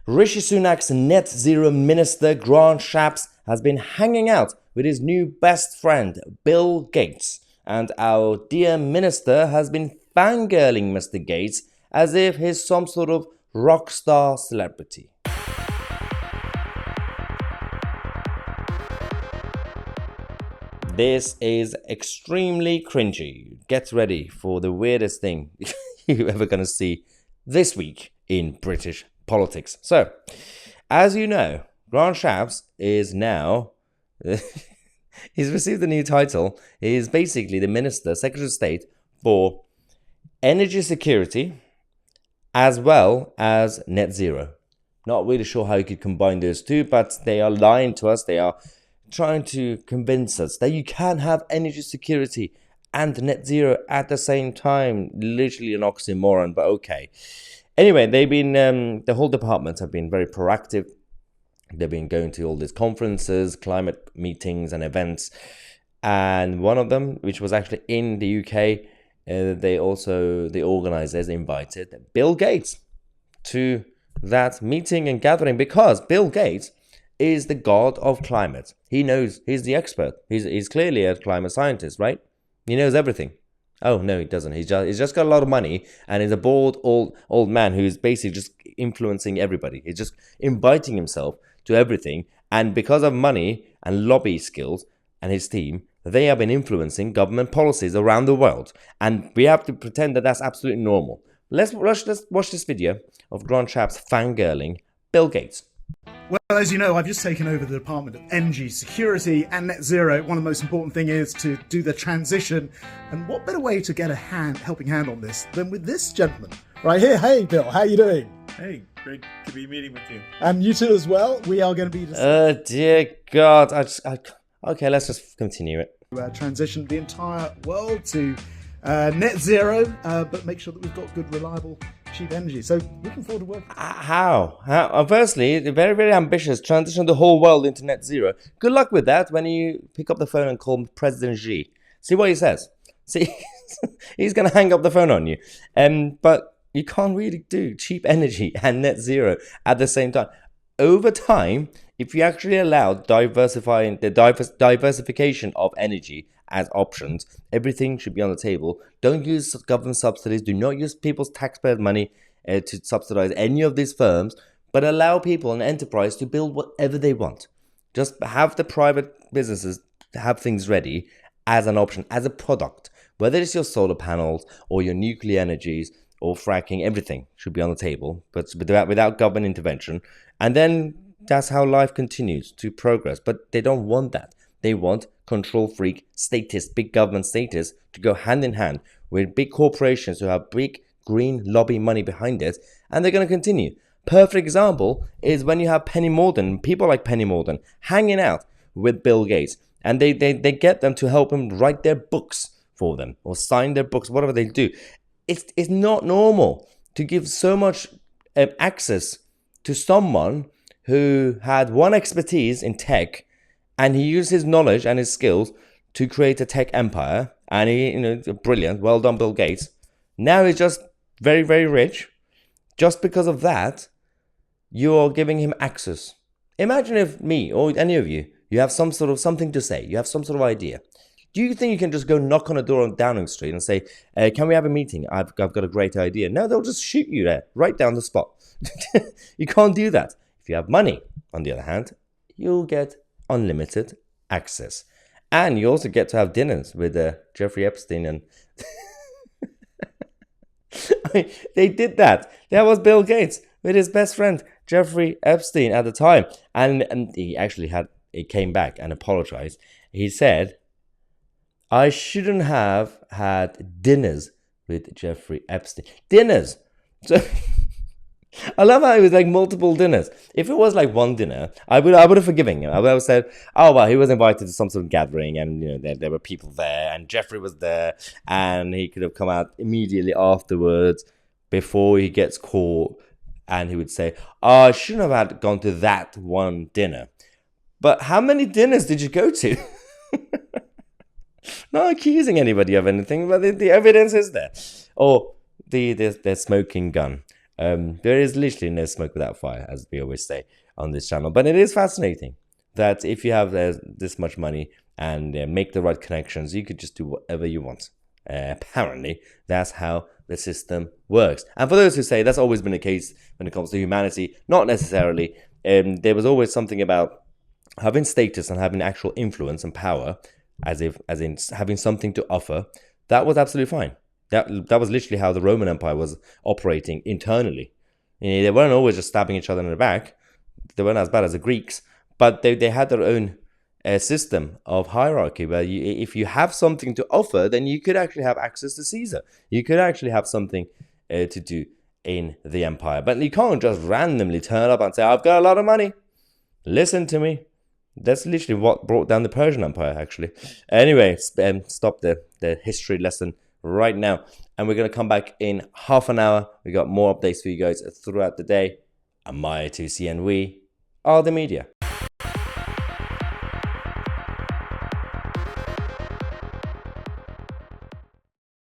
Rishi Sunak's net zero minister, Grant Shapps, has been hanging out with his new best friend, Bill Gates. And our dear minister has been fangirling Mr. Gates as if he's some sort of rock star celebrity. This is extremely cringy. Get ready for the weirdest thing you're ever going to see this week in British politics. So, as you know, Grant Shapps is now... he's received a new title. He is basically the Minister, Secretary of State for Energy Security as well as Net Zero. Not really sure how you could combine those two, but they are lying to us. They are trying to convince us that you can have energy security and net zero at the same time. Literally an oxymoron, but okay. Anyway, they've been, the whole department have been very proactive. They've been going to all these conferences, climate meetings and events. And one of them, which was actually in the UK, the organizers invited Bill Gates to that meeting and gathering because Bill Gates is the god of climate. He knows, he's the expert. He's clearly a climate scientist, right? He knows everything. Oh, no, he doesn't. He's just got a lot of money and he's a bored old man who's basically just influencing everybody. He's just inviting himself to everything. And because of money and lobby skills and his team, they have been influencing government policies around the world. And we have to pretend that that's absolutely normal. Let's watch this video of Grant Shapps fangirling Bill Gates. Well, as you know, I've just taken over the Department of Energy Security and Net Zero. One of the most important things is to do the transition. And what better way to get a helping hand on this than with this gentleman right here. Hey, Bill, how you doing? Hey, great to be meeting with you. And you too as well. We are going to be... Oh, dear God. Okay, let's just continue it. Transition the entire world to net zero, but make sure that we've got good, reliable, cheap energy. So looking forward to working. How? Firstly, very, very ambitious. Transition the whole world into net zero. Good luck with that when you pick up the phone and call President Xi. See what he says. See, he's going to hang up the phone on you. But you can't really do cheap energy and net zero at the same time. Over time, if you actually allow diversification of energy as options, everything should be on the table. Don't use government subsidies. Do not use people's taxpayer money to subsidize any of these firms, but allow people and enterprise to build whatever they want. Just have the private businesses have things ready as an option, as a product. Whether it's your solar panels or your nuclear energies or fracking, everything should be on the table, but without government intervention. And then that's how life continues to progress. But they don't want that. They want control freak statists, big government statists to go hand in hand with big corporations who have big green lobby money behind it. And they're going to continue. Perfect example is when you have Penny Mordaunt, people like Penny Mordaunt, hanging out with Bill Gates. And they get them to help him write their books for them or sign their books, whatever they do. It's not normal to give so much access to someone who had one expertise in tech, and he used his knowledge and his skills to create a tech empire. And he, brilliant, well done, Bill Gates. Now he's just very, very rich. Just because of that, you are giving him access. Imagine if me or any of you have some sort of something to say. You have some sort of idea. Do you think you can just go knock on a door on Downing Street and say, can we have a meeting? I've got a great idea. No, they'll just shoot you there, right down the spot. You can't do that. If you have money, on the other hand, you'll get unlimited access. And you also get to have dinners with Jeffrey Epstein. And they did that. That was Bill Gates with his best friend, Jeffrey Epstein, at the time. And he actually came back and apologized. He said, I shouldn't have had dinners with Jeffrey Epstein. Dinners! So I love how it was like multiple dinners. If it was like one dinner, I would have forgiven him. I would have said, oh, well, he was invited to some sort of gathering and there were people there and Jeffrey was there and he could have come out immediately afterwards before he gets caught and he would say, oh, I shouldn't have gone to that one dinner. But how many dinners did you go to? Not accusing anybody of anything, but the evidence is there. Or the smoking gun. There is literally no smoke without fire, as we always say on this channel. But it is fascinating that if you have this much money and make the right connections, you could just do whatever you want. Apparently, that's how the system works. And for those who say that's always been the case when it comes to humanity, not necessarily. There was always something about having status and having actual influence and power, as in having something to offer. That was absolutely fine. That was literally how the Roman Empire was operating internally. They weren't always just stabbing each other in the back. They weren't as bad as the Greeks, but they had their own system of hierarchy where if you have something to offer, then you could actually have access to Caesar. You could actually have something to do in the empire. But you can't just randomly turn up and say, I've got a lot of money. Listen to me. That's literally what brought down the Persian Empire, actually. Anyway, stop the history lesson right now. And we're going to come back in half an hour. We got more updates for you guys throughout the day. I'm Mahyar Tousi, and we are the media.